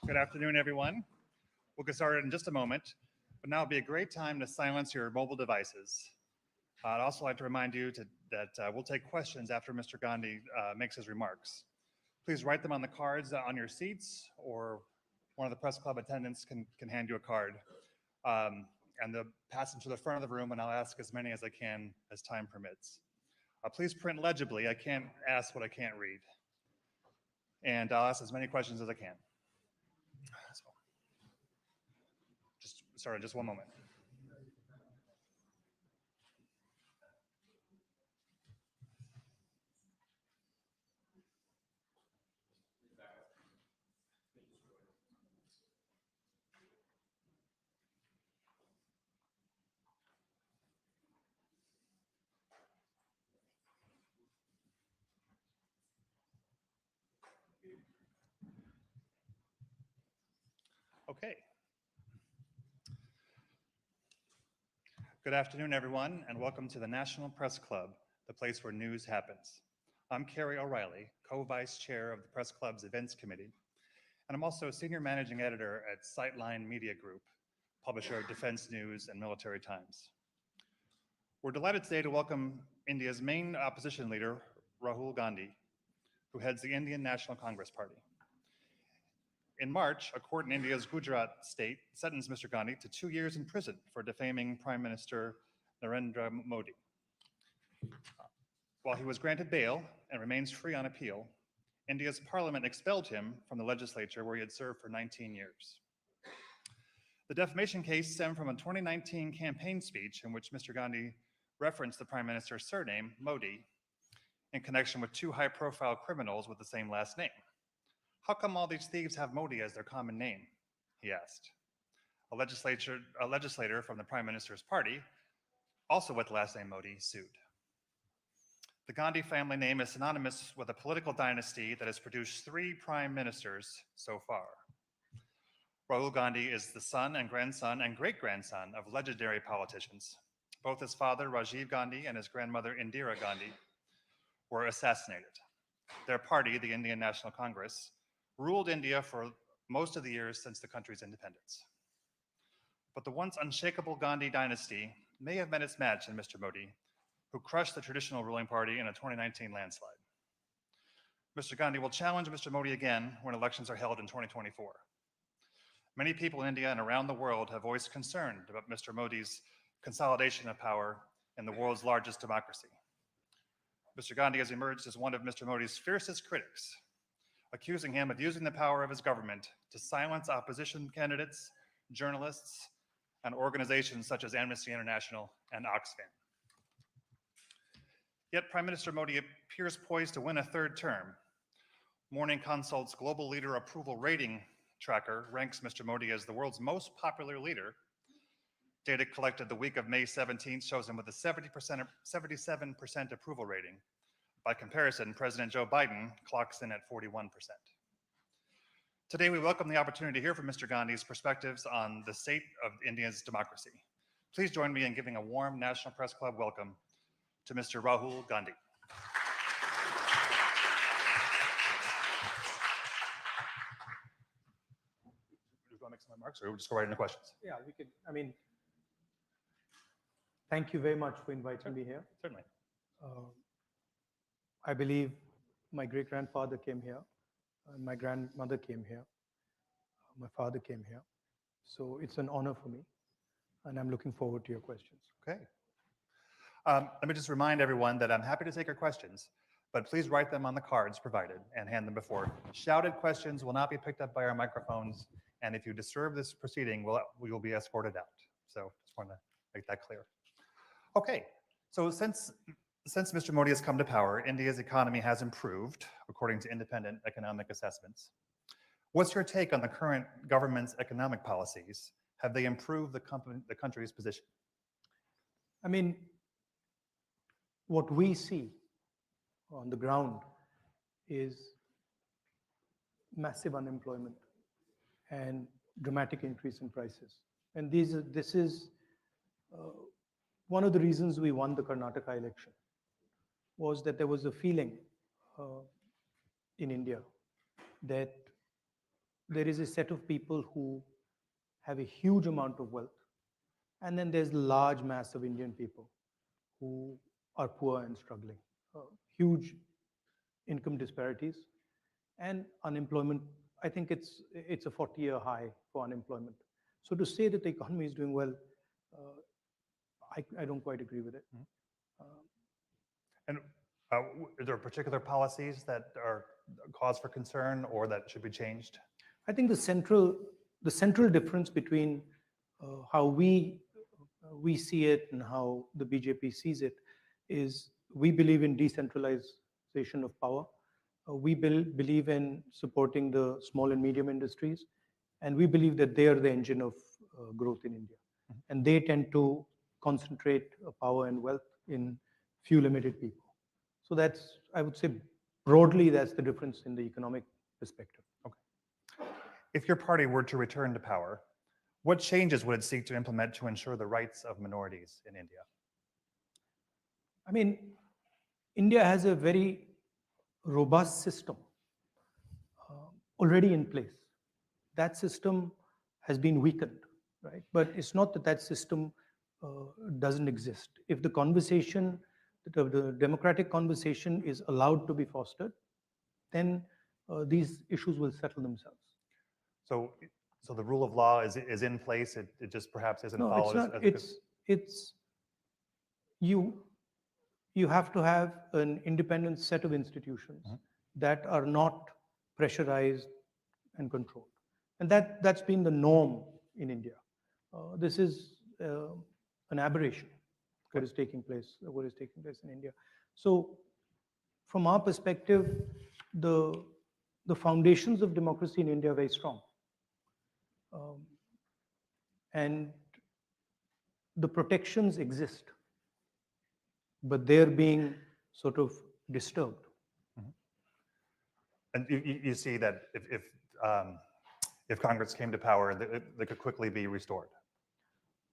Good afternoon, everyone. We'll get started in just a moment, but now would be a great time to silence your mobile devices. I'd also like to remind you that we'll take questions after Mr. Gandhi makes his remarks. Please write them on the cards on your seats, or one of the press club attendants can hand you a card. And they'll pass them to the front of the room, and I'll ask as many as I can as time permits. Please print legibly. I can't ask what I can't read. And I'll ask as many questions as I can. So, just start in just one moment. Okay. Good afternoon, everyone, and welcome to the National Press Club, the place where news happens. I'm Kerry O'Reilly, co-vice chair of the Press Club's Events Committee, and I'm also senior managing editor at Sightline Media Group, publisher of Defense News and Military Times. We're delighted today to welcome India's main opposition leader, Rahul Gandhi, who heads the Indian National Congress Party. In March, a court in India's Gujarat state sentenced Mr. Gandhi to 2 years in prison for defaming Prime Minister Narendra Modi. While he was granted bail and remains free on appeal, India's parliament expelled him from the legislature where he had served for 19 years. The defamation case stemmed from a 2019 campaign speech in which Mr. Gandhi referenced the Prime Minister's surname, Modi, in connection with two high-profile criminals with the same last name. How come all these thieves have Modi as their common name? He asked. A legislator from the Prime Minister's party, also with the last name Modi, sued. The Gandhi family name is synonymous with a political dynasty that has produced 3 prime ministers so far. Rahul Gandhi is the son and grandson and great-grandson of legendary politicians. Both his father, Rajiv Gandhi, and his grandmother, Indira Gandhi, were assassinated. Their party, the Indian National Congress, ruled India for most of the years since the country's independence. But the once unshakable Gandhi dynasty may have met its match in Mr. Modi, who crushed the traditional ruling party in a 2019 landslide. Mr. Gandhi will challenge Mr. Modi again when elections are held in 2024. Many people in India and around the world have voiced concern about Mr. Modi's consolidation of power in the world's largest democracy. Mr. Gandhi has emerged as one of Mr. Modi's fiercest critics, accusing him of using the power of his government to silence opposition candidates, journalists, and organizations such as Amnesty International and Oxfam. Yet Prime Minister Modi appears poised to win a 3rd term. Morning Consult's global leader approval rating tracker ranks Mr. Modi as the world's most popular leader. Data collected the week of May 17th shows him with a 77% approval rating. By comparison, President Joe Biden clocks in at 41%. Today, we welcome the opportunity to hear from Mr. Gandhi's perspectives on the state of India's democracy. Please join me in giving a warm National Press Club welcome to Mr. Rahul Gandhi. Do you want to make some remarks, or we'll just go right into questions? Yeah, we could. Thank you very much for inviting me here. Certainly. I believe my great-grandfather came here, and my grandmother came here, my father came here. So it's an honor for me, and I'm looking forward to your questions. Okay. Let me just remind everyone that I'm happy to take your questions, but please write them on the cards provided and hand them before. Shouted questions will not be picked up by our microphones, and if you disturb this proceeding, we will be escorted out. So just want to make that clear. Okay, so since Mr. Modi has come to power, India's economy has improved, according to independent economic assessments. What's your take on the current government's economic policies? Have they improved the country's position? What we see on the ground is massive unemployment and dramatic increase in prices. And this is one of the reasons we won the Karnataka election, was that there was a feeling in India that there is a set of people who have a huge amount of wealth, and then there's a large mass of Indian people who are poor and struggling. Huge income disparities and unemployment. I think it's a 40-year high for unemployment. So to say that the economy is doing well, I don't quite agree with it. And are there particular policies that are cause for concern or that should be changed? I think the central difference between how we see it and how the BJP sees it is we believe in decentralization of power. We believe in supporting the small and medium industries, and we believe that they are the engine of growth in India. And they tend to concentrate power and wealth in few limited people. So that's, I would say, broadly, that's the difference in the economic perspective. If your party were to return to power, what changes would it seek to implement to ensure the rights of minorities in India? I mean, India has a very robust system already in place. That system has been weakened, right? But it's not that that system doesn't exist. If the conversation, the democratic conversation is allowed to be fostered, then these issues will settle themselves. So the rule of law is in place. It just perhaps isn't No, followed. it's not. It's you have to have an independent set of institutions that are not pressurized and controlled, and that's been the norm in India. This is an aberration. What is taking place? What is taking place in India? So, from our perspective, the foundations of democracy in India are very strong. And the protections exist, but they're being sort of disturbed. And you see that if Congress came to power, they could quickly be restored.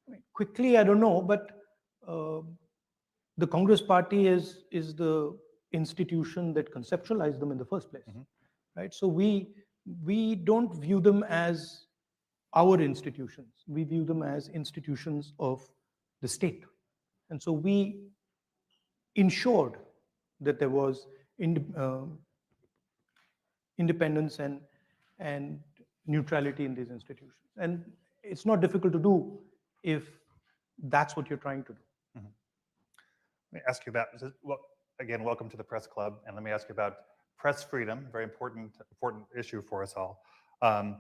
I mean, quickly, I don't know, but the Congress Party is the institution that conceptualized them in the first place, right? So we don't view them as our institutions. We view them as institutions of the state. And so we ensured that there was independence and neutrality in these institutions. And it's not difficult to do if that's what you're trying to do. Let me ask you about, well, again, welcome to the Press Club. And let me ask you about press freedom, very important issue for us all. I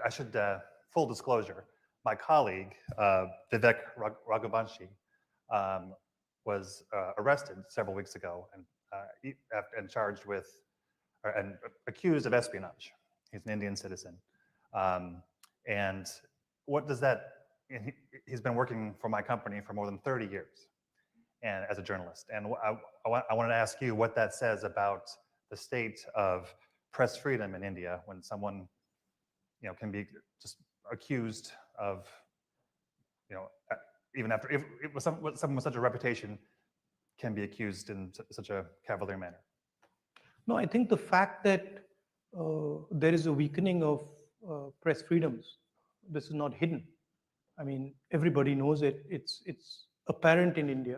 should, full disclosure, my colleague, Vivek Raghuvanshi, was arrested several weeks ago and charged with, and accused of espionage. He's an Indian citizen. And what does that, he's been working for my company for more than 30 years and as a journalist. And I wanted to ask you what that says about the state of press freedom in India when someone can be just accused of, even after, if someone with such a reputation can be accused in such a cavalier manner. No, I think the fact that there is a weakening of press freedoms, this is not hidden. I mean, everybody knows it. It's apparent in India.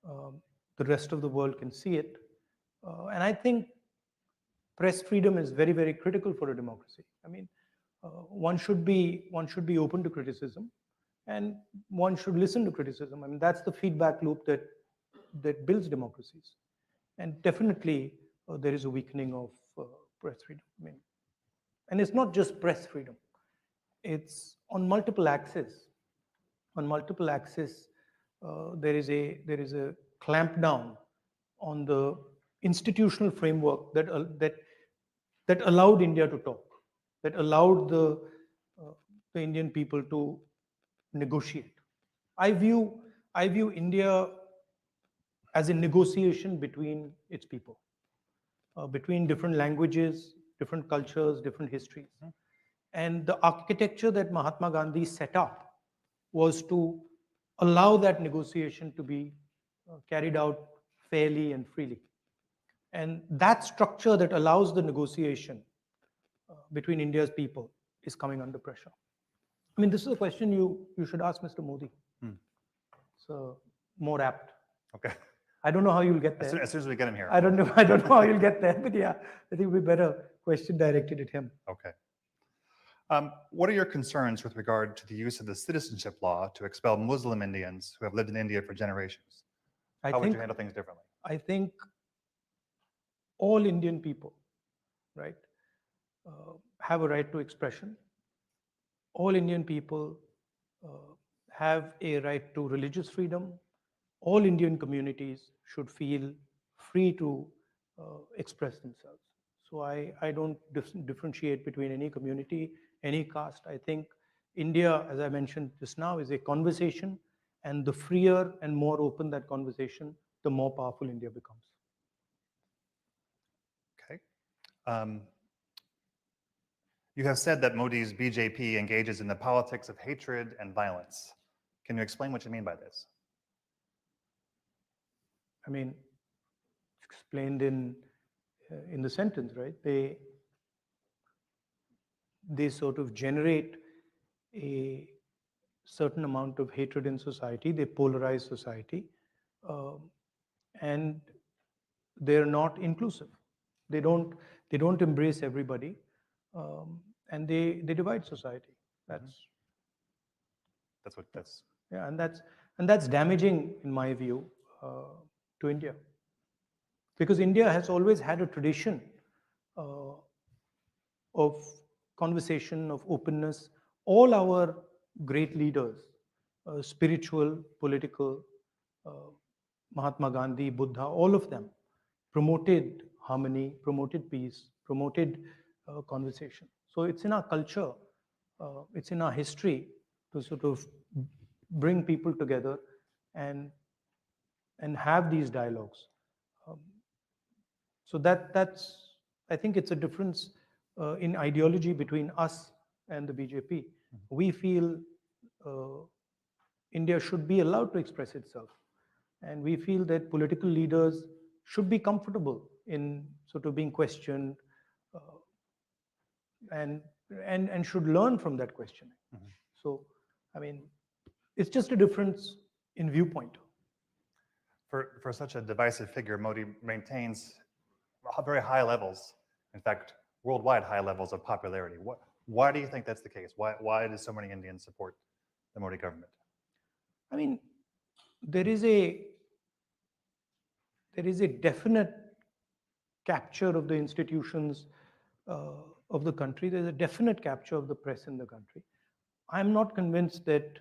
The rest of the world can see it. And I think press freedom is very, very critical for a democracy. I mean, one should be open to criticism, and one should listen to criticism. I mean, that's the feedback loop that builds democracies. And definitely, there is a weakening of press freedom. I mean, and it's not just press freedom; it's on multiple axes. On multiple axes, there is a clampdown on the institutional framework that allowed India to talk, that allowed the Indian people to negotiate. I view India as a negotiation between its people, between different languages, different cultures, different histories. And the architecture that Mahatma Gandhi set up was to allow that negotiation to be carried out fairly and freely. And that structure that allows the negotiation between India's people is coming under pressure. I mean, this is a question you should ask Mr. Modi. So more apt. Okay. I don't know how you'll get there. As soon as we get him here. I don't know how you'll get there, but yeah, I think it would be better question directed at him. Okay. What are your concerns with regard to the use of the citizenship law to expel Muslim Indians who have lived in India for generations? How would you handle things differently? I think all Indian people, right, have a right to expression. All Indian people have a right to religious freedom. All Indian communities should feel free to express themselves. So I don't differentiate between any community, any caste. I think India, as I mentioned just now, is a conversation, and the freer and more open that conversation, the more powerful India becomes. Okay. You have said that Modi's BJP engages in the politics of hatred and violence. Can you explain what you mean by this? I mean, it's explained in the sentence, right? They sort of generate a certain amount of hatred in society. They polarize society, and they're not inclusive. They don't embrace everybody, and they divide society. That's yeah, and that's damaging in my view to India, because India has always had a tradition of conversation, of openness. All our great leaders, spiritual, political, Mahatma Gandhi, Buddha, all of them promoted harmony, promoted peace, promoted conversation. So it's in our culture, it's in our history to sort of bring people together and have these dialogues. So that's, I think it's a difference in ideology between us and the BJP. We feel India should be allowed to express itself, and we feel that political leaders should be comfortable in sort of being questioned, and should learn from that questioning. So, I mean, it's just a difference in viewpoint. For such a divisive figure, Modi maintains very high levels, in fact, worldwide high levels of popularity. Why do you think that's the case? Why do so many Indians support the Modi government? I mean, there is a definite capture of the institutions of the country. There's a definite capture of the press in the country. I'm not convinced that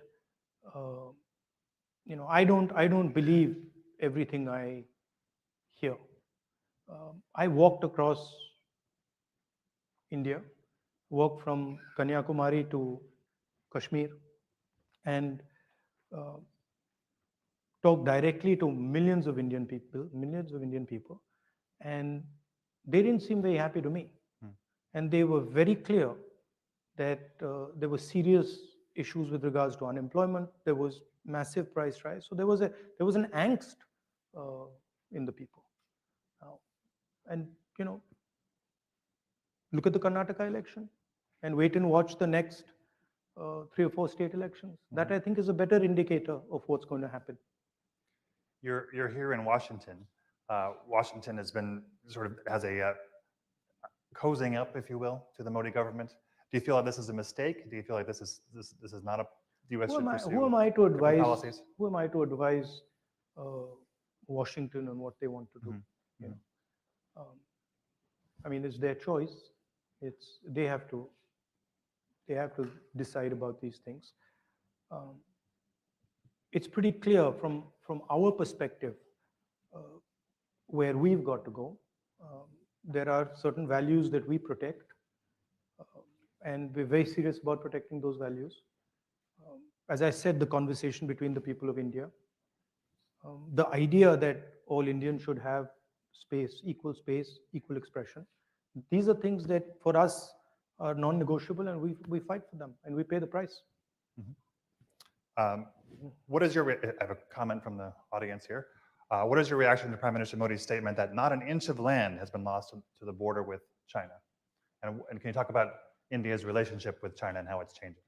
I don't believe everything I hear. I walked across India, walked from Kanyakumari to Kashmir, and talked directly to millions of Indian people, and they didn't seem very happy to me. And they were very clear that there were serious issues with regards to unemployment. There was massive price rise. So there was an angst in the people. And look at the Karnataka election, and wait and watch the next 3 or 4 state elections. That, I think, is a better indicator of what's going to happen. You're here in Washington. Washington has a cozying up, if you will, to the Modi government. Do you feel like this is a mistake? Do you feel like this is not a U.S. should pursue Who am I to advise? Policies? Who am I to advise Washington on what they want to do? I mean, it's their choice. They have to decide about these things. It's pretty clear from our perspective where we've got to go. There are certain values that we protect, and we're very serious about protecting those values. As I said, the conversation between the people of India, the idea that all Indians should have space, equal expression. These are things that for us are non-negotiable, and we fight for them, and we pay the price. What is your, I have a comment from the audience here. What is your reaction to Prime Minister Modi's statement that not an inch of land has been lost to the border with China? And can you talk about India's relationship with China and how it's changing?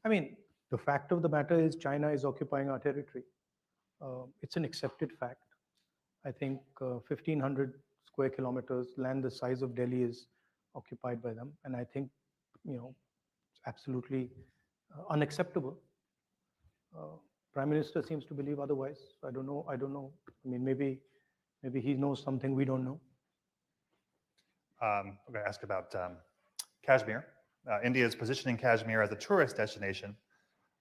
I mean, the fact of the matter is China is occupying our territory. It's an accepted fact. I think 1,500 square kilometers, land the size of Delhi is occupied by them. And I think, it's absolutely unacceptable. Prime Minister seems to believe otherwise. So I don't know. I mean, maybe he knows something we don't know. I'm going to ask about Kashmir. India is positioning Kashmir as a tourist destination,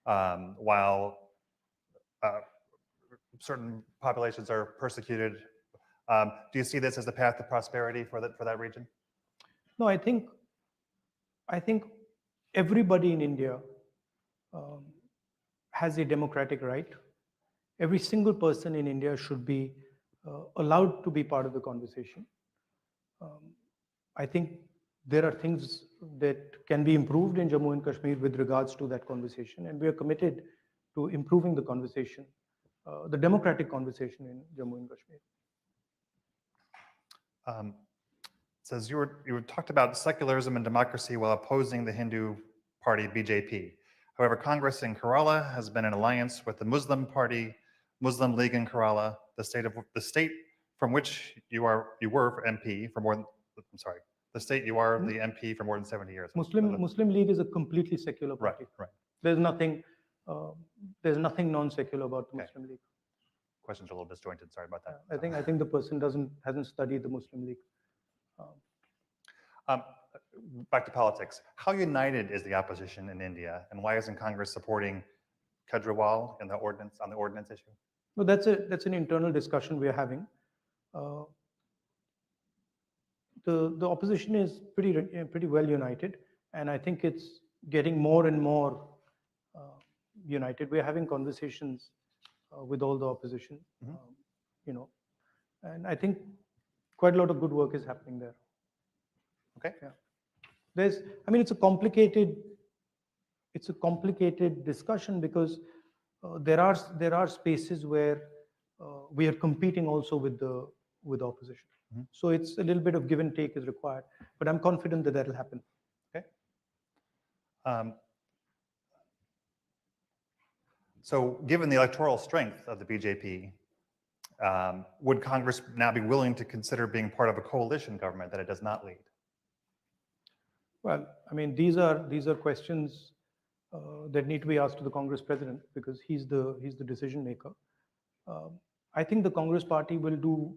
while certain populations are persecuted. Do you see this as the path to prosperity for that region? No, I think everybody in India has a democratic right. Every single person in India should be allowed to be part of the conversation. I think there are things that can be improved in Jammu and Kashmir with regards to that conversation, and we are committed to improving the conversation, the democratic conversation in Jammu and Kashmir. Says you talked about secularism and democracy while opposing the Hindu party BJP. However, Congress in Kerala has been in alliance with the Muslim party, Muslim League in Kerala, the state from which you were MP for more than, the state you are the MP for more than 70 years. Muslim League is a completely secular party. Right. There's nothing non-secular about the Muslim League. Questions are a little disjointed. Sorry about that. I think the person hasn't studied the Muslim League. Back to politics. How united is the opposition in India, and why isn't Congress supporting Kejriwal on the ordinance issue? No, that's an internal discussion we are having. The opposition is pretty well united, and I think it's getting more and more united. We are having conversations with all the opposition, and I think quite a lot of good work is happening there. Okay. Yeah. It's a complicated discussion because there are spaces where we are competing also with the opposition. Mm-hmm. So it's a little bit of give and take is required, but I'm confident that will happen. Okay. So given the electoral strength of the BJP, would Congress now be willing to consider being part of a coalition government that it does not lead? Well, these are questions that need to be asked to the Congress president because he's the decision maker. I think the Congress party will do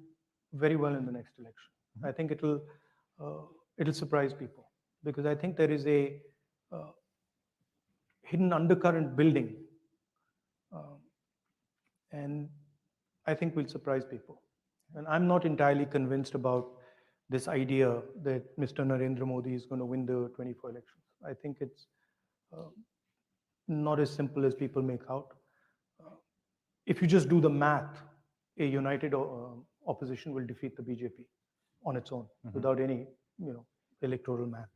very well in the next election. Mm-hmm. I think it'll surprise people because I think there is a hidden undercurrent building, and I think will surprise people. And I'm not entirely convinced about this idea that Mr. Narendra Modi is going to win the 24 elections. I think it's not as simple as people make out. If you just do the math, a united opposition will defeat the BJP on its own, mm-hmm. without any, electoral math.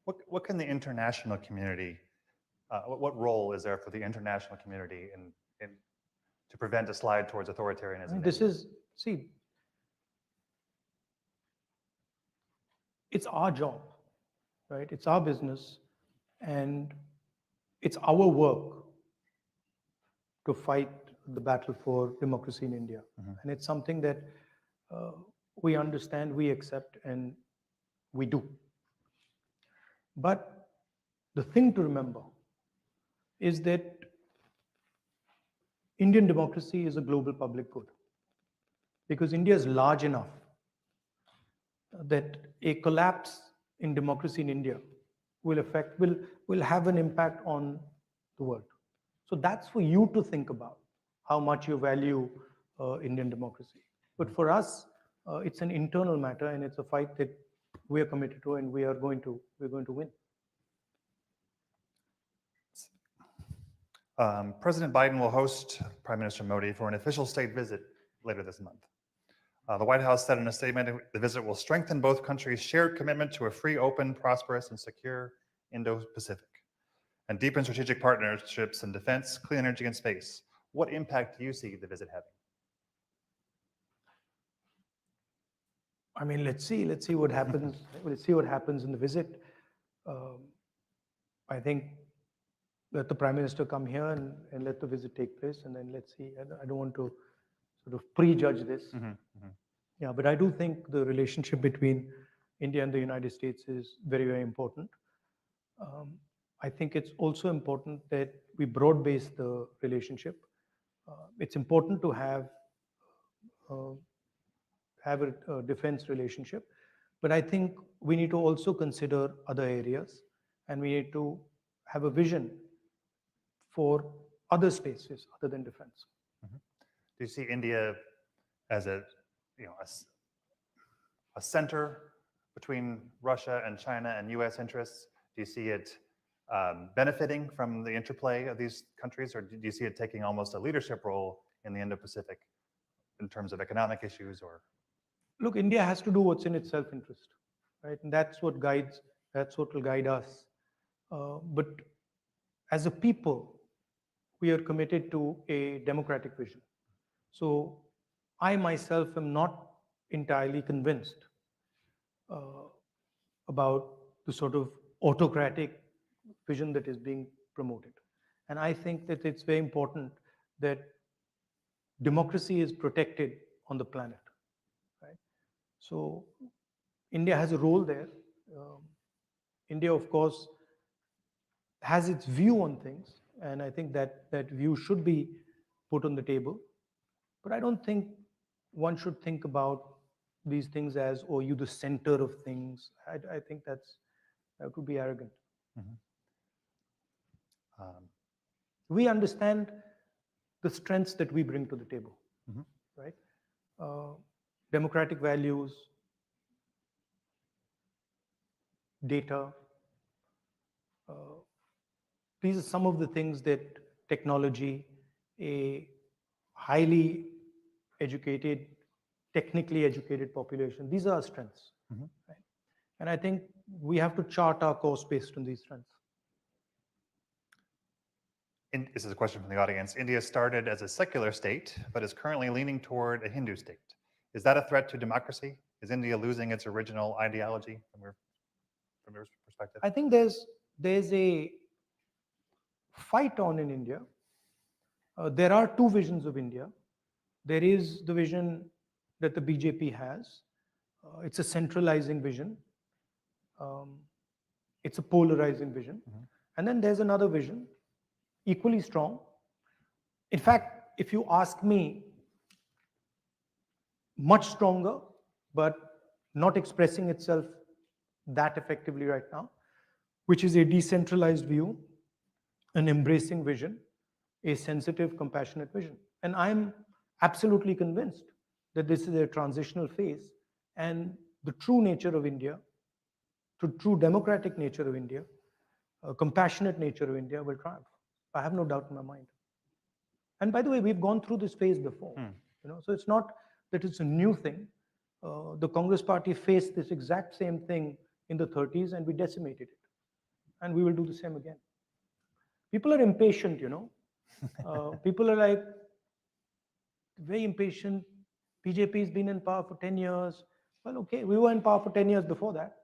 What can the international community, what role is there for the international community in to prevent a slide towards authoritarianism? It's our job, right? It's our business, and it's our work to fight the battle for democracy in India. Mm-hmm. And it's something that we understand, we accept, and we do. But the thing to remember is that Indian democracy is a global public good because India is large enough that a collapse in democracy in India will have an impact on the world. So that's for you to think about how much you value Indian democracy. But for us, it's an internal matter, and it's a fight that we are committed to, and we're going to win. President Biden will host Prime Minister Modi for an official state visit later this month. The White House said in a statement, the visit will strengthen both countries' shared commitment to a free, open, prosperous, and secure Indo-Pacific, and deepen strategic partnerships in defense, clean energy, and space. What impact do you see the visit having? I mean, let's see what happens. Let's see what happens in the visit. Um, I think let the Prime Minister come here and let the visit take place, and then let's see. I don't want to sort of prejudge this. Yeah, but I do think the relationship between India and the United States is very, very important. Um, I think it's also important that we broad base the relationship. It's important to uh, have a defense relationship, but I think we need to also consider other areas, and we need to have a vision for other spaces other than defense. Do you see India as a, a center between Russia and China and U.S. interests? Do you see it benefiting from the interplay of these countries, or do you see it taking almost a leadership role in the Indo-Pacific in terms of economic issues? Or Look, India has to do what's in its self-interest, right? And that's what will guide us. But as a people, we are committed to a democratic vision. So I myself am not entirely convinced about the sort of autocratic vision that is being promoted. And I think that it's very important that democracy is protected on the planet, right? So India has a role there. India, of course, has its view on things, and I think that view should be put on the table. But I don't think one should think about these things as, oh, you the center of things. I think that would be arrogant. We understand the strengths that we bring to the table, right? Democratic values, data. These are some of the things that technology, a highly educated, technically educated population, these are our strengths. Right? And I think we have to chart our course based on these strengths. This is a question from the audience. India started as a secular state, but is currently leaning toward a Hindu state. Is that a threat to democracy? Is India losing its original ideology from your perspective? I think there's a fight on in India. There are two visions of India. There is the vision that the BJP has. It's a centralizing vision. It's a polarizing vision. And then there's another vision, equally strong. In fact, if you ask me, much stronger, but not expressing itself that effectively right now, which is a decentralized view, an embracing vision, a sensitive, compassionate vision. And I'm absolutely convinced that this is a transitional phase, and the true nature of India, the true democratic nature of India, compassionate nature of India will triumph. I have no doubt in my mind. And by the way, we've gone through this phase before. So it's not that it's a new thing. The Congress party faced this exact same thing in the 30s, and we decimated it. And we will do the same again. People are impatient, people are like very impatient. BJP has been in power for 10 years. Well, okay, we were in power for 10 years before that.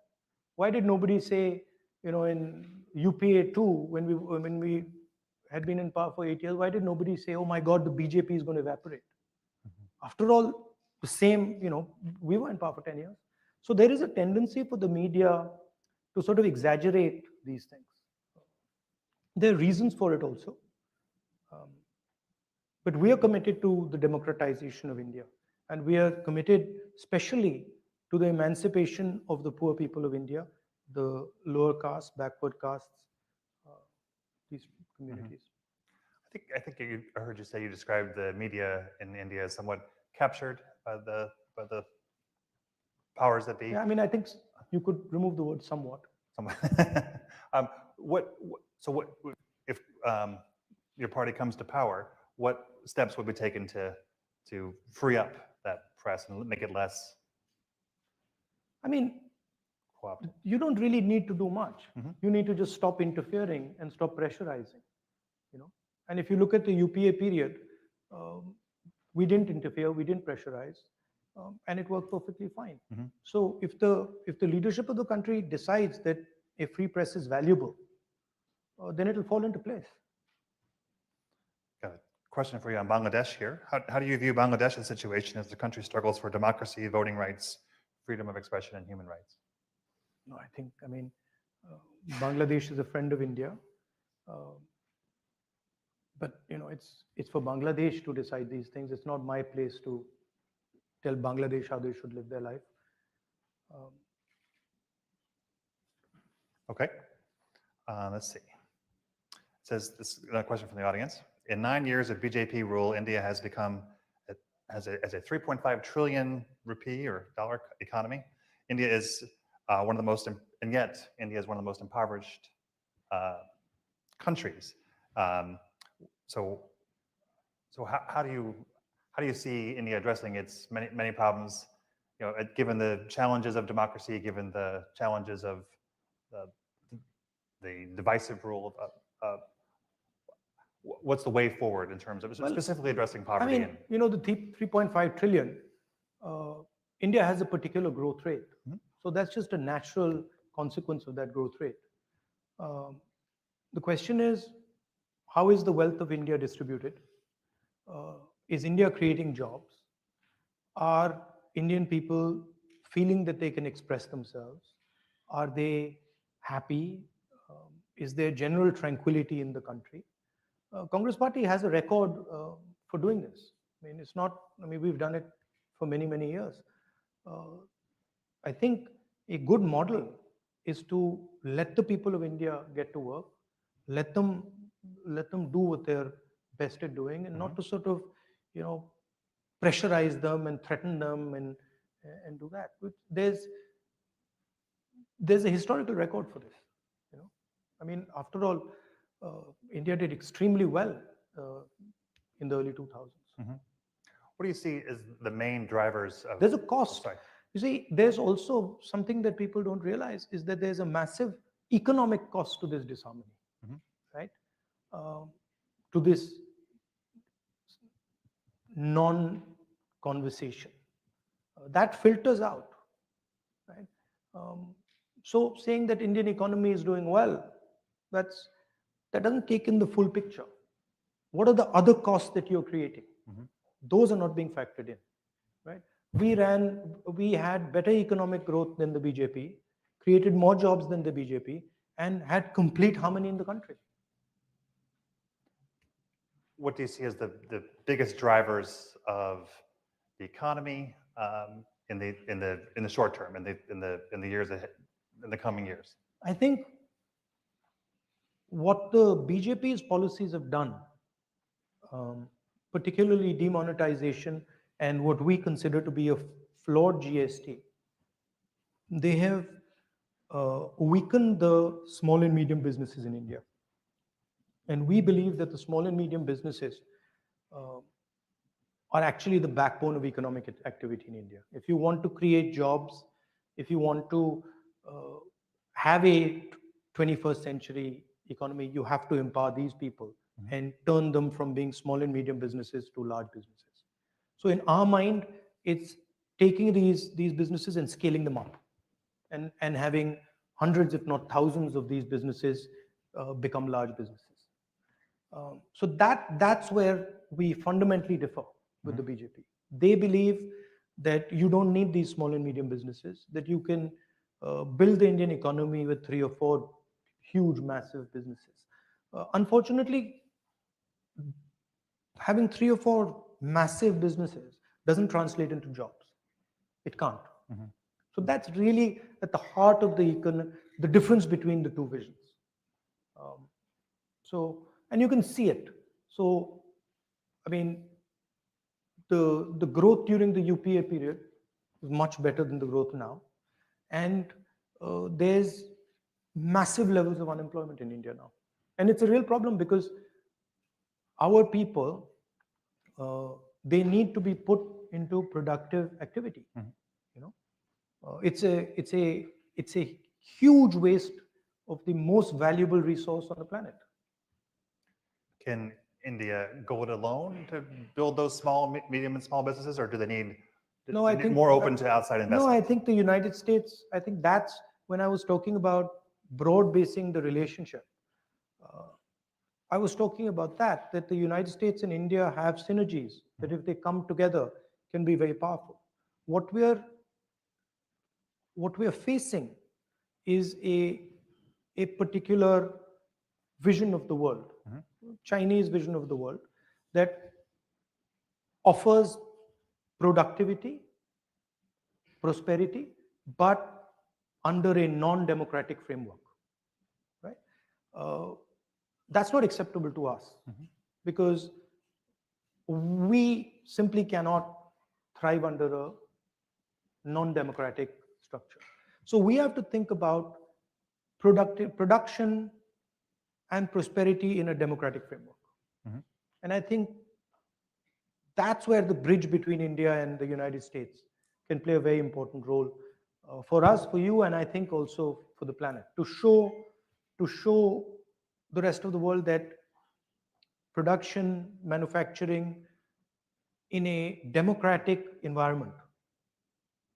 Why did nobody say, in UPA 2, when we had been in power for 8 years, why did nobody say, oh my God, the BJP is going to evaporate? After all, the same, we were in power for 10 years. So there is a tendency for the media to sort of exaggerate these things. There are reasons for it also. But we are committed to the democratization of India. And we are committed especially to the emancipation of the poor people of India, the lower castes, backward castes, these communities. I think I heard you say you described the media in India as somewhat captured by the powers that be. Yeah, I mean, I think you could remove the word somewhat. So if your party comes to power, what steps would be taken to free up that press and make it less? I mean, you don't really need to do much. You need to just stop interfering and stop pressurizing. And if you look at the UPA period, we didn't interfere, we didn't pressurize. and it worked perfectly fine. Mhm. So if the leadership of the country decides that a free press is valuable, then it'll fall into place. Got a question for you on Bangladesh here. How do you view Bangladesh's situation as the country struggles for democracy, voting rights, freedom of expression, and human rights? No, I mean, Bangladesh is a friend of India, but it's for Bangladesh to decide these things. It's not my place to tell Bangladesh how they should live their life. Okay. Let's see. It says this is a question from the audience. In 9 years of BJP rule, India has become as a 3.5 trillion rupee or dollar economy. India is one of the most, and yet India is one of the most impoverished countries. So how do you see India addressing its many problems? Given the challenges of democracy, given the challenges of the divisive rule of what's the way forward in terms of specifically addressing poverty? I mean, the 3.5 trillion, India has a particular growth rate. Mhm. So that's just a natural consequence of that growth rate. The question is, how is the wealth of India distributed? Is India creating jobs? Are Indian people feeling that they can express themselves? Are they happy? Is there general tranquility in the country? Congress Party has a record for doing this. I mean, it's not, I mean, we've done it for many years. I think a good model is to let the people of India get to work, let them do what they're best at doing, and not to sort of, pressurize them and threaten them and do that. There's a historical record for this. I mean, after all, India did extremely well in the early 2000s. What do you see as the main drivers of? There's a cost. Sorry. You see, there's also something that people don't realize is that there's a massive economic cost to this disharmony, right? To this non-conversation. That filters out, right? So saying that Indian economy is doing well, that doesn't take in the full picture. What are the other costs that you're creating? Those are not being factored in, right? We had better economic growth than the BJP, created more jobs than the BJP, and had complete harmony in the country. What do you see as the biggest drivers of the economy in the short term, in the years ahead, in the coming years? I think what the BJP's policies have done, particularly demonetization and what we consider to be a flawed GST, they have weakened the small and medium businesses in India. And we believe that the small and medium businesses are actually the backbone of economic activity in India. If you want to create jobs, if you want to have a 21st century economy, you have to empower these people and turn them from being small and medium businesses to large businesses. So in our mind, it's taking these businesses and scaling them up and having hundreds, if not thousands of these businesses become large businesses. So that's where we fundamentally differ with the BJP. They believe that you don't need these small and medium businesses, that you can build the Indian economy with 3 or 4 huge, massive businesses. Unfortunately, having 3 or 4 massive businesses doesn't translate into jobs. It can't. So that's really at the heart of the difference between the two visions. And you can see it. So, I mean, the growth during the UPA period was much better than the growth now. And there's massive levels of unemployment in India now. And it's a real problem because our people, they need to be put into productive activity. It's a huge waste of the most valuable resource on the planet. Can India go it alone to build those medium and small businesses, or do they need No, I think more open to outside No, investment? I think the United States, I think that's when I was talking about broad basing the relationship. Uh, I was talking about that the United States and India have synergies that if they come together can be very powerful. What we are what we are facing is a particular vision of the world, Chinese vision of the world, that offers productivity, prosperity, but under a non-democratic framework, right? Uh, that's not acceptable to us because we simply cannot thrive under a non-democratic structure. So we have to think about production and prosperity in a democratic framework. And I think that's where the bridge between India and the United States can play a very important role for us, for you, and I think also for the planet, to show the rest of the world that production, manufacturing in a democratic environment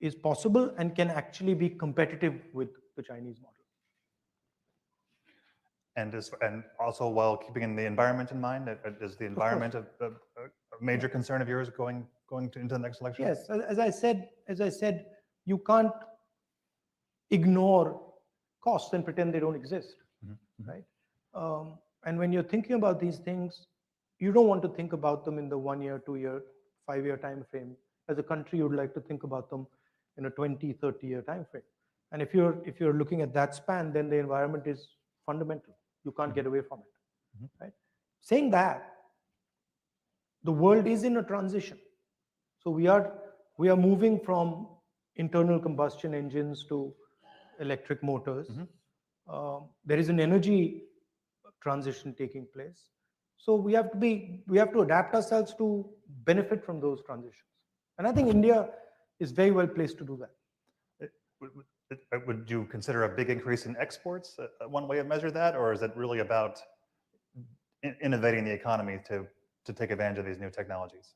is possible and can actually be competitive with the Chinese model. And also while keeping in the environment in mind, is the environment a major concern of yours going into the next election? Yes, as I said, you can't ignore costs and pretend they don't exist, right? And when you're thinking about these things, you don't want to think about them in the 1 year, 2 year, 5 year time frame. As a country, you would like to think about them in a 20, 30 year time frame. And if you're looking at that span, then the environment is fundamental. You can't get away from it, right? Saying that, the world is in a transition. So we are moving from internal combustion engines to electric motors. There is an energy transition taking place. So we have to adapt ourselves to benefit from those transitions. And I think India is very well placed to do that. Would you consider a big increase in exports one way to measure that, or is it really about innovating the economy to take advantage of these new technologies?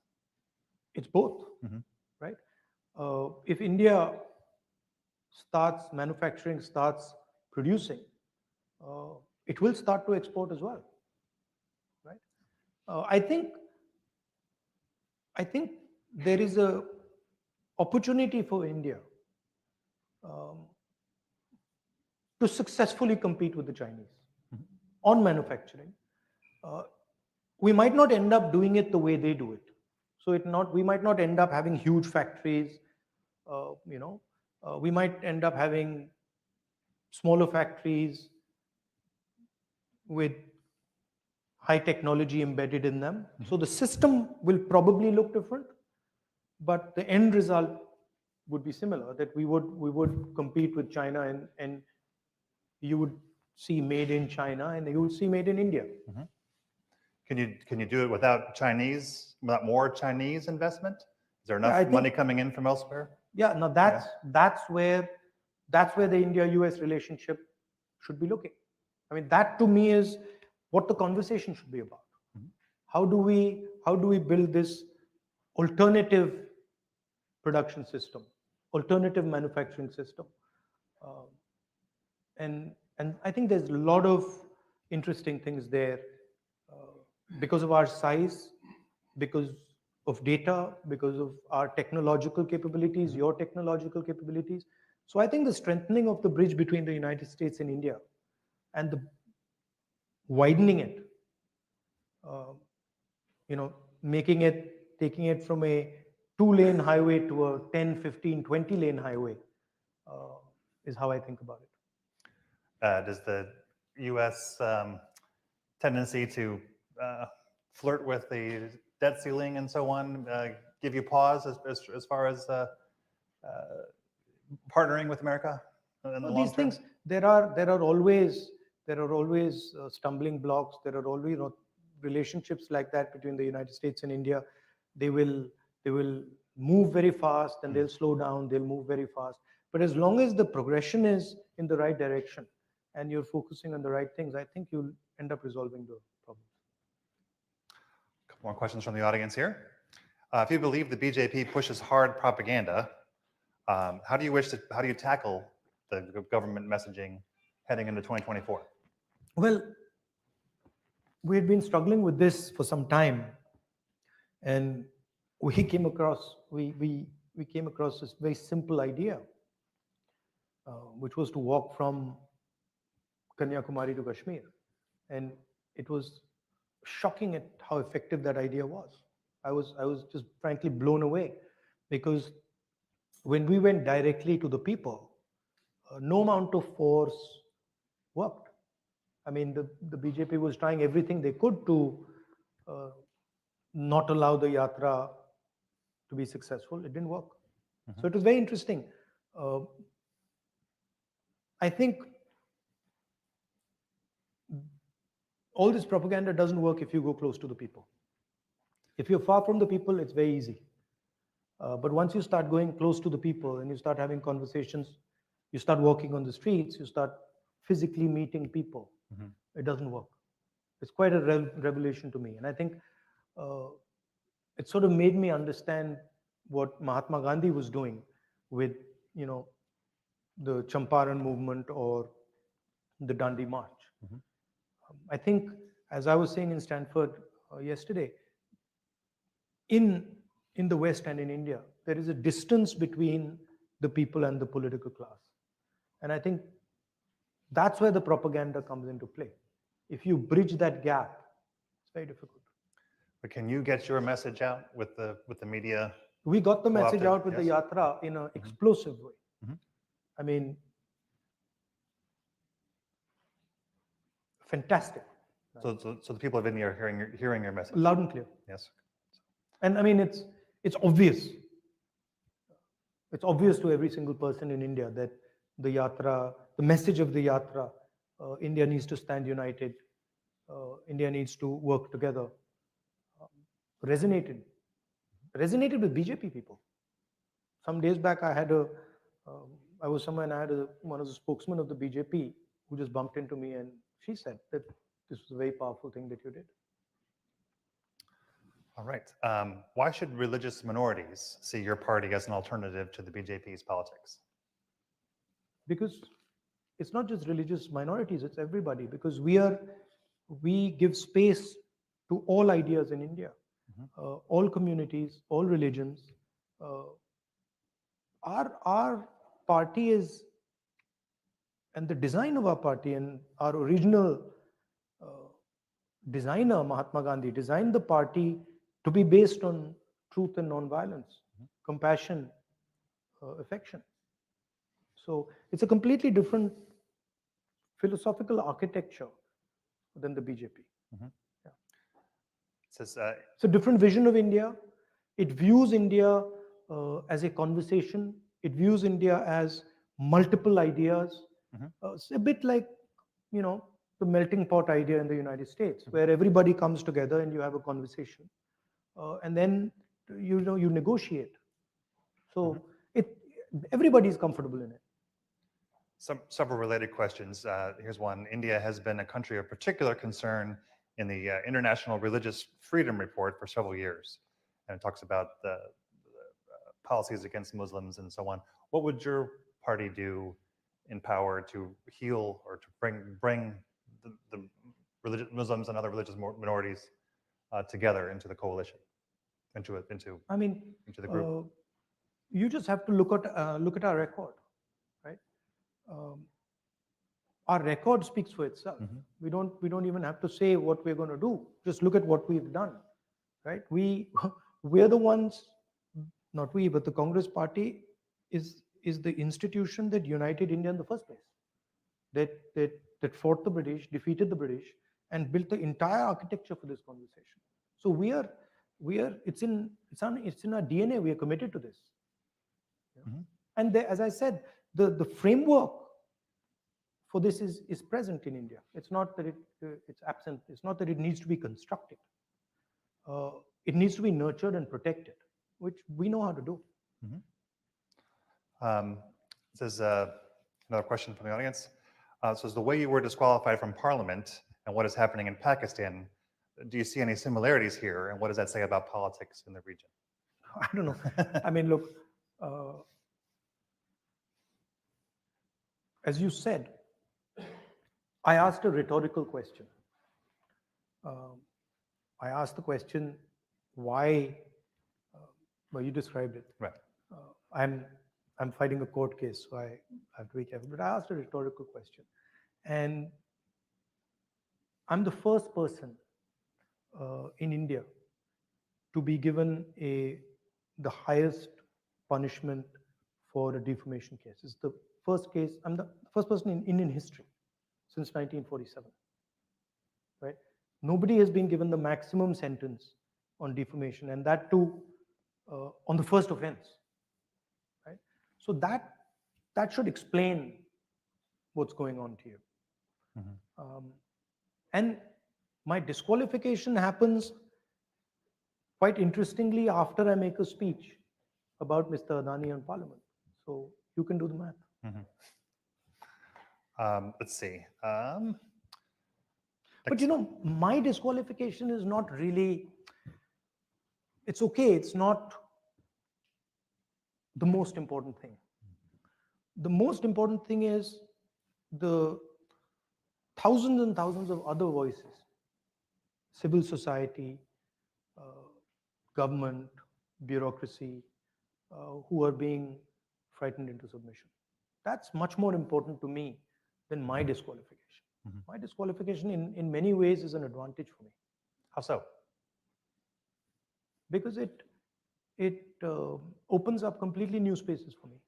It's both, right? If India starts manufacturing, starts producing, it will start to export as well, right? I think there is a opportunity for India to successfully compete with the Chinese on manufacturing. We might not end up doing it the way they do it. So we might not end up having huge factories. We might end up having smaller factories with high technology embedded in them. So the system will probably look different, but the end result would be similar, that we would compete with China and you would see made in China and you would see made in India. Can you do it without more Chinese investment? Is there enough money coming in from elsewhere? Yeah, no, that's where the India-US relationship should be looking. I mean, that to me is what the conversation should be about. How do we build this alternative production system, alternative manufacturing system? And I think there's a lot of interesting things there because of our size, because of data, because of our technological capabilities, your technological capabilities. So I think the strengthening of the bridge between the United States and India and the widening it, taking it from a 2-lane highway to a 10, 15, 20-lane highway is how I think about it. Does the U.S. Tendency to flirt with the debt ceiling and so on give you pause as far as partnering with America in the long these term? Things, there are always stumbling blocks. There are always relationships like that between the United States and India. They will move very fast and they'll slow down. They'll move very fast. But as long as the progression is in the right direction and you're focusing on the right things, I think you'll end up resolving the problem. A couple more questions from the audience here. If you believe the BJP pushes hard propaganda, how do you tackle the government messaging heading into 2024? Well, we had been struggling with this for some time, and we came across this very simple idea, which was to walk from Kanyakumari to Kashmir, and it was shocking at how effective that idea was. I was just frankly blown away, because when we went directly to the people, no amount of force worked. I mean, the BJP was trying everything they could to not allow the yatra to be successful. It didn't work. So it was very interesting. I think all this propaganda doesn't work if you go close to the people. If you're far from the people, it's very easy. But once you start going close to the people and you start having conversations, you start walking on the streets, you start physically meeting people, it doesn't work. It's quite a revelation to me. And I think it sort of made me understand what Mahatma Gandhi was doing with, the Champaran movement or the Dandi March. I think, as I was saying in Stanford yesterday, in the West and in India, there is a distance between the people and the political class. And I think that's where the propaganda comes into play. If you bridge that gap, it's very difficult. But can you get your message out with the media? We got the message co-opted? out with the Yes. yatra in an explosive way. I mean, fantastic. So the people of India are hearing your message. Loud and clear. Yes. And I mean, it's obvious. It's obvious to every single person in India that the yatra, the message of the yatra, India needs to stand united. India needs to work together. Resonated with BJP people. Some days back, I was somewhere and I had one of the spokesmen of the BJP who just bumped into me, and she said that this was a very powerful thing that you did. All right. Why should religious minorities see your party as an alternative to the BJP's politics? Because it's not just religious minorities, it's everybody. Because we give space to all ideas in India, all communities, all religions. Our party is, and the design of our party and our original designer, Mahatma Gandhi, designed the party to be based on truth and non-violence, compassion, affection. So it's a completely different philosophical architecture than the BJP. Yeah. It's several related questions. Here's one. India has been a country of particular concern in the International Religious Freedom Report for several years, and it talks about the policies against Muslims and so on. What would your party do in power to heal or to bring the religious Muslims and other religious minorities together into the coalition, into the group? You just have to look at our record, right? Our record speaks for itself. We don't even have to say what we're going to do. Just look at what we've done, right? We're the ones, not we, but the Congress party is the institution that united India in the first place. That fought the British, defeated the British, and built the entire architecture for this conversation. So it's in our DNA. We are committed to this. And as I said, the framework for this is present in India. It's not that it's absent. It's not that it needs to be constructed. It needs to be nurtured and protected, which we know how to do. This is another question from the audience. So is the way you were disqualified from parliament and what is happening in Pakistan, do you see any similarities here, and what does that say about politics in the region? I don't know. I mean, look, uh, as you said, I asked a rhetorical question. Um, I asked the question, why? Uh, well, you described it. Right. Uh, I'm I'm fighting a court case, so I have to be careful. But I asked a rhetorical question, and I'm the first person in India to be given the highest punishment for a defamation case. It's the first case. I'm the first person in Indian history since 1947. Right? Nobody has been given the maximum sentence on defamation, and that too on the first offense. Right? So that should explain what's going on to you. And my disqualification happens quite interestingly after I make a speech about Mr. Adani in Parliament. So you can do the math. Let's see. But you know, my disqualification is not really, it's okay, it's not the most important thing. The most important thing is the thousands and thousands of other voices, civil society, government, bureaucracy, who are being frightened into submission. That's much more important to me than my disqualification. My disqualification, in many ways, is an advantage for me. How so? Because it opens up completely new spaces for me.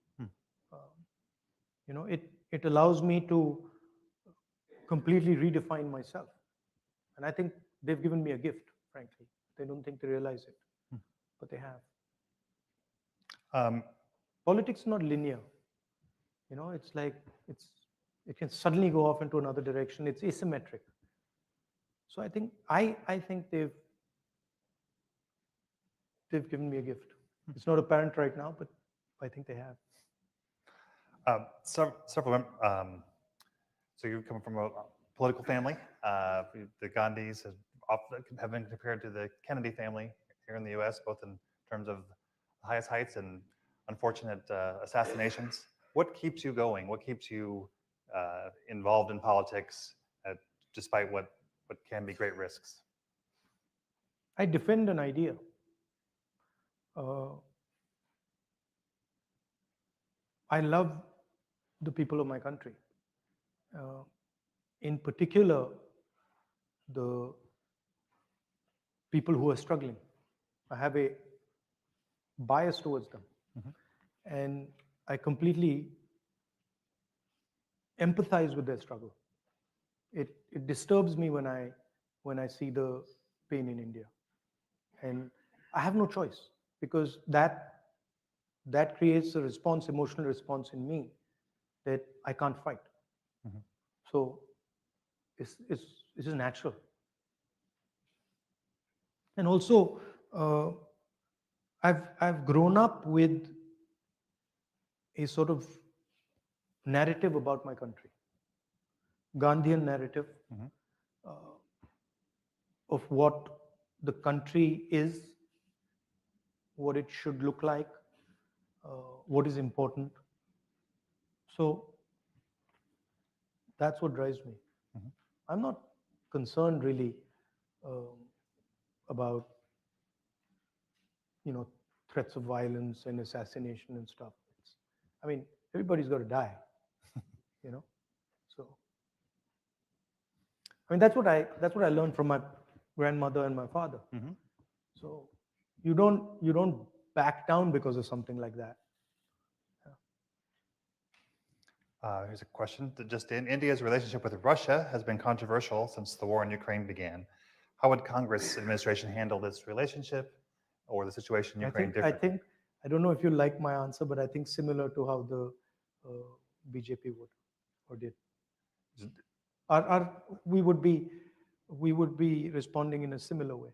You know, it allows me to completely redefine myself, and I think they've given me a gift. Frankly, they don't think they realize it, but they have. Politics is not linear. You know, it's like it can suddenly go off into another direction. It's asymmetric. So I think they've given me a gift. It's not apparent right now, but I think they have. Several. So you come from a political family. The Gandhis have been compared to the Kennedy family here in the U.S., both in terms of the highest heights and unfortunate assassinations. What keeps you going? What keeps you involved in politics, despite what can be great risks? I defend an idea. I love the people of my country. In particular, the people who are struggling. I have a bias towards them. And I completely empathize with their struggle. It disturbs me when I see the pain in India. And I have no choice, because that creates a response, emotional response in me that I can't fight. So this is natural. And also, I've grown up with a sort of narrative about my country, Gandhian narrative of what the country is, what it should look like, what is important. So that's what drives me. I'm not concerned really about threats of violence and assassination and stuff. I mean, everybody's got to die, So, I mean, that's what I learned from my grandmother and my father. So, you don't back down because of something like that. Here's a question that just in. India's relationship with Russia has been controversial since the war in Ukraine began. How would Congress administration handle this relationship or the situation in Ukraine differently? I don't know if you like my answer, but I think similar to how the BJP would or did. We would be responding in a similar way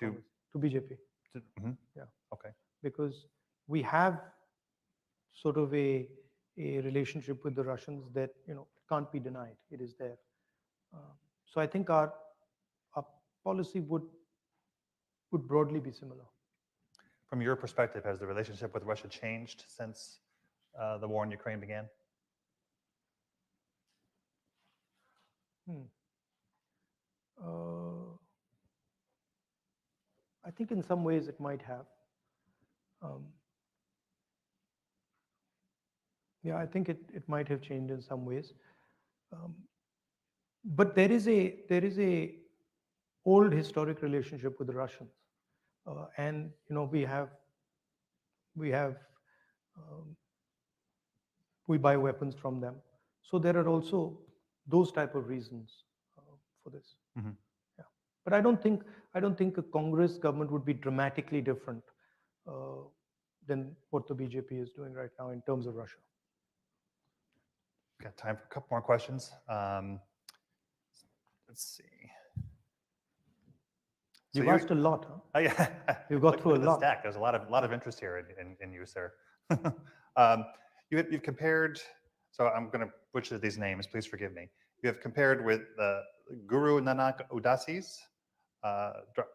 to BJP. Yeah. Okay. Because we have sort of a relationship with the Russians that can't be denied. It is there. So I think our policy would broadly be similar. from your perspective, has the relationship with Russia changed since the war in Ukraine began? I think in some ways it might have. Yeah, I think it might have changed in some ways. But there is a old historic relationship with the Russians, and we buy weapons from them. So there are also those type of reasons for this. Mhm. Yeah, but I don't think a Congress government would be dramatically different than what the BJP is doing right now in terms of Russia. Got time for a couple more questions. Let's see. You've asked a lot, huh? Oh, yeah. You've got through Look a at the lot. stack. There's a lot of interest here in you, sir. You've compared. So I'm going to butcher these names. Please forgive me. You have compared with Guru Nanak Udasis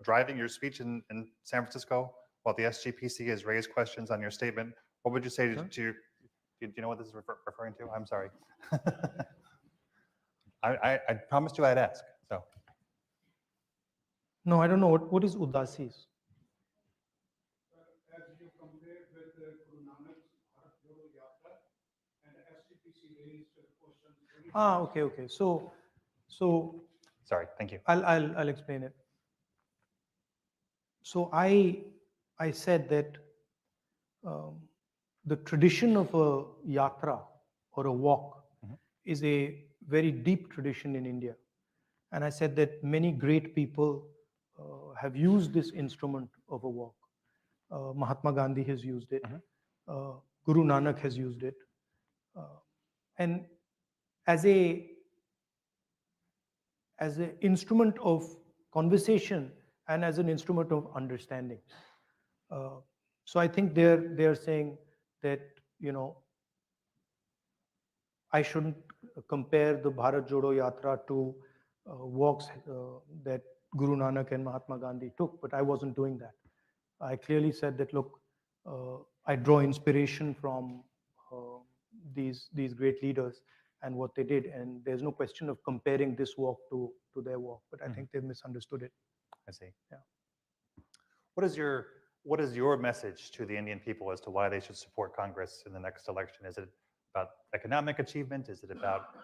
driving your speech in San Francisco while the SGPC has raised questions on your statement. What would you say Sure. to? Do you know what this is referring to? I'm sorry. I promised you I'd ask. So. No, I don't know. What is Udasis? As you compare with Guru Nanak's Bharat Jodo Yatra and SGPC raised questions. Okay. So Sorry, thank you. I'll explain it. So I said that the tradition of a yatra or a walk is a very deep tradition in India, and I said that many great people have used this instrument of a walk. Mahatma Gandhi has used it. Guru Nanak has used it, and as an instrument of conversation and as an instrument of understanding. So I think they're saying that I shouldn't compare the Bharat Jodo Yatra to walks that Guru Nanak and Mahatma Gandhi took, but I wasn't doing that. I clearly said that, look, I draw inspiration from these great leaders and what they did, and there's no question of comparing this walk to their walk, but I think they've misunderstood it. I see. Yeah. What is your message to the Indian people as to why they should support Congress in the next election? Is it about economic achievement? Is it about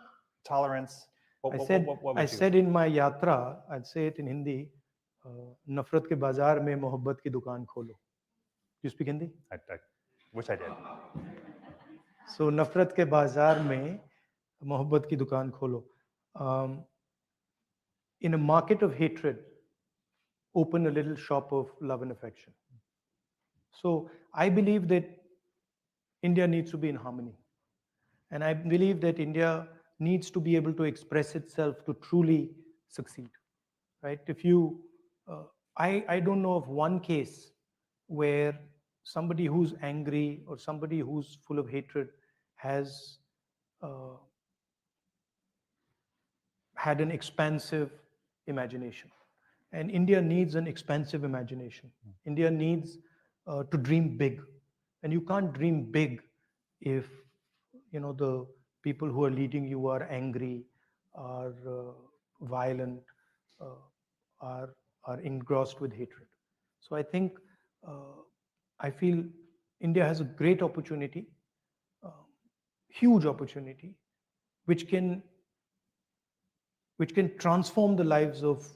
tolerance? I said in my yatra, I'd say it in Hindi, नफरत के बाजार में मोहब्बत की दुकान खोलो. You speak Hindi? I wish I did. So नफरत के बाजार में मोहब्बत की दुकान खोलो. In a market of hatred, open a little shop of love and affection. So I believe that India needs to be in harmony. And I believe that India needs to be able to express itself to truly succeed. Right? If you, I don't know of one case where somebody who's angry or somebody who's full of hatred has had an expansive imagination. And India needs an expansive imagination. India needs to dream big. And you can't dream big if the people who are leading you are angry, are violent, are engrossed with hatred. So I feel India has a great opportunity, huge opportunity, which can transform the lives of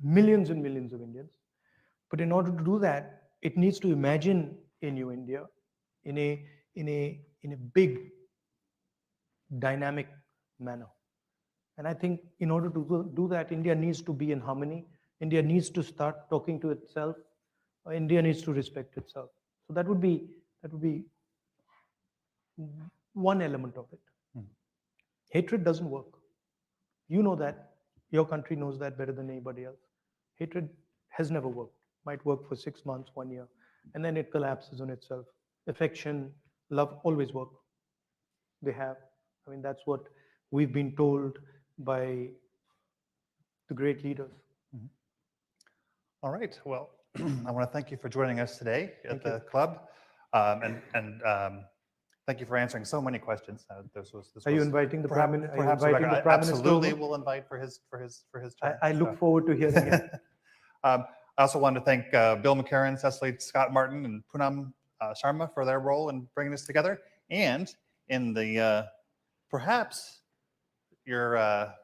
millions and millions of Indians. But in order to do that, it needs to imagine a new India in a big, dynamic manner. And I think in order to do that, India needs to be in harmony. India needs to start talking to itself. India needs to respect itself. So that would be one element of it. Hatred doesn't work. You know that. Your country knows that better than anybody else. Hatred has never worked. Might work for 6 months, 1 year, and then it collapses on itself. Affection, love always work. They have. I mean, that's what we've been told by the great leaders. All right. Well, I want to thank you for joining us today at Thank you. the club, and thank you for answering so many questions. This Are you was inviting the perhaps, Prime Minister? perhaps a Inviting record. the I Prime Minister absolutely over? will invite for his turn. I look So. forward to hearing it. I also wanted to thank Bill McCarran, Cecily Scott Martin, and Poonam Sharma for their role in bringing this together, and in the perhaps your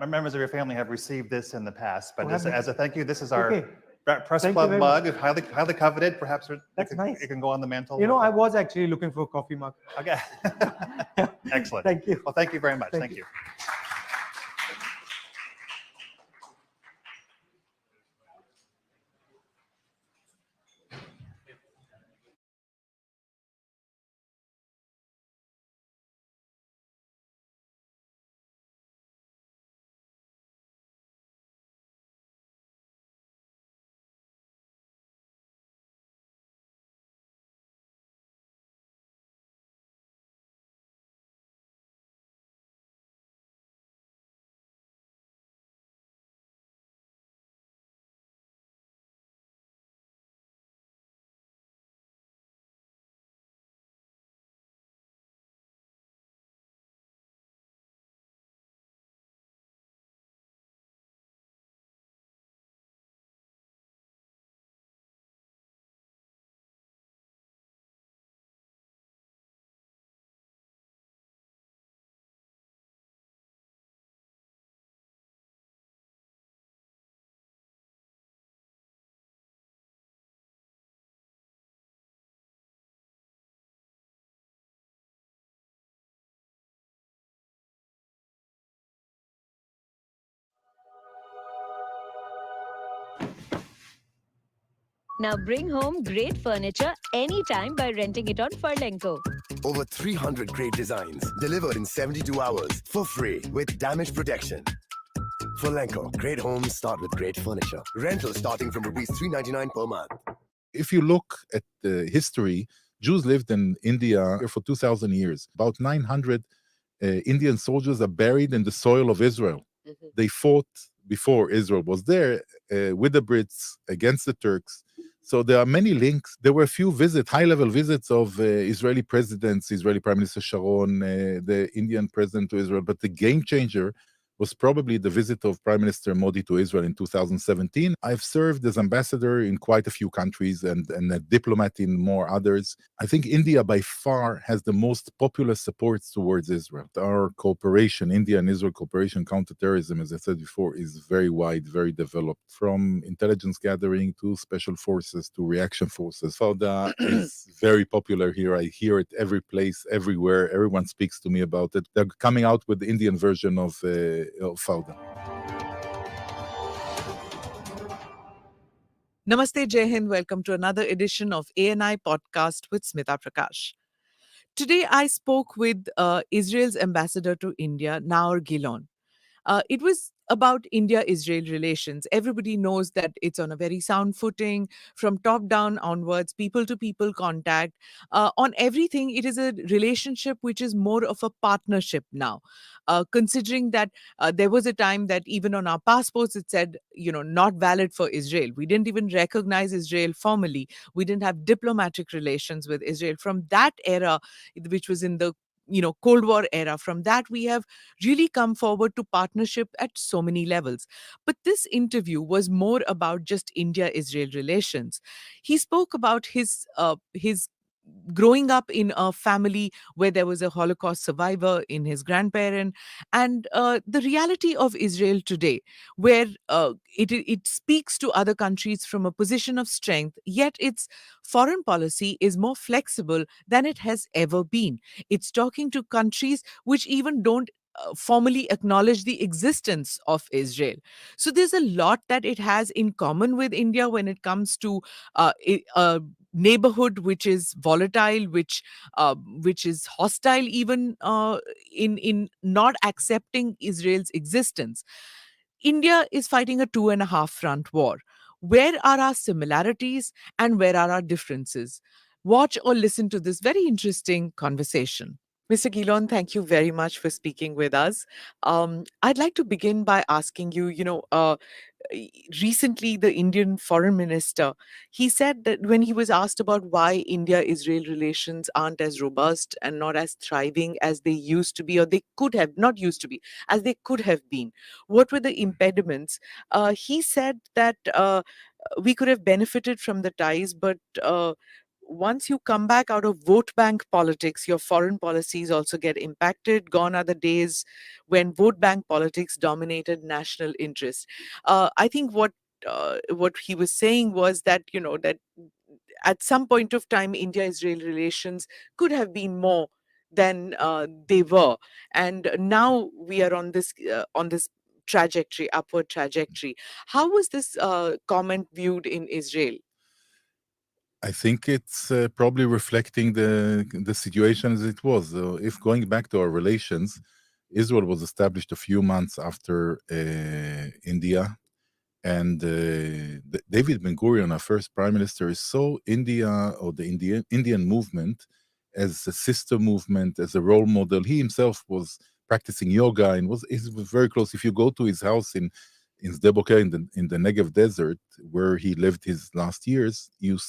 members of your family have received this in the past, but Oh, have they? as a thank you, this is our Okay. press Thank you club very mug, much. highly coveted. Perhaps That's nice. it can go on the mantle. You know, I was actually looking for a coffee mug. Okay. Excellent. Thank you. Well, thank you very much. Thank Thank you. you. Now bring home great furniture anytime by renting it on Furlenco. Over 300 great designs delivered in 72 hours for free with damage protection. For Lenko, great homes start with great furniture. Rental starting from rupees 399 per month. If you look at the history, Jews lived in India for 2,000 years. About 900 Indian soldiers are buried in the soil of Israel. Mm-hmm. They fought before Israel was there with the Brits against the Turks. So there are many links. There were a few high-level visits of Israeli presidents, Israeli Prime Minister Sharon, the Indian president to Israel. But the game changer was probably the visit of Prime Minister Modi to Israel in 2017. I've served as ambassador in quite a few countries and a diplomat in more others. I think India by far has the most popular support towards Israel. Our cooperation, India and Israel cooperation, counterterrorism, as I said before, is very wide, very developed, from intelligence gathering to special forces to reaction forces. Fauda is very popular here. I hear it every place, everywhere. Everyone speaks to me about it. They're coming out with the Indian version of Fauda. Namaste, Jai Hind. Welcome to another edition of ANI Podcast with Smita Prakash. Today, I spoke with Israel's ambassador to India, Naor Gilon. It was about India-Israel relations. Everybody knows that it's on a very sound footing, from top down onwards, people-to-people contact. On everything, it is a relationship which is more of a partnership now. Considering that there was a time that even on our passports, it said, not valid for Israel. We didn't even recognize Israel formally. We didn't have diplomatic relations with Israel. From that era, which was in the Cold War era, from that we have really come forward to partnership at so many levels. But this interview was more about just India-Israel relations. He spoke about his growing up in a family where there was a Holocaust survivor in his grandparent, and the reality of Israel today, where it speaks to other countries from a position of strength, yet its foreign policy is more flexible than it has ever been. It's talking to countries which even don't formally acknowledge the existence of Israel. So there's a lot that it has in common with India when it comes to a neighborhood which is volatile, which is hostile, even in not accepting Israel's existence. India is fighting a 2.5 front war. Where are our similarities and where are our differences? Watch or listen to this very interesting conversation. Mr. Gilon, thank you very much for speaking with us. I'd like to begin by asking you, recently the Indian foreign minister, he said that when he was asked about why India-Israel relations aren't as robust and not as thriving as they used to be, or they could have, not used to be, as they could have been, what were the impediments? He said that we could have benefited from the ties, but once you come back out of vote bank politics, your foreign policies also get impacted. Gone are the days when vote bank politics dominated national interest. I think what he was saying was that, that at some point of time, India-Israel relations could have been more than they were, and now we are on this trajectory, upward trajectory. How was this comment viewed in Israel? I think it's probably reflecting the situation as it was. If going back to our relations, Israel was established a few months after India, and David Ben Gurion, our first prime minister, saw India, or the Indian movement, as a sister movement, as a role model. He himself was practicing yoga and was very close. If you go to his house in Sde Boker, in the Negev desert, where he lived his last years, you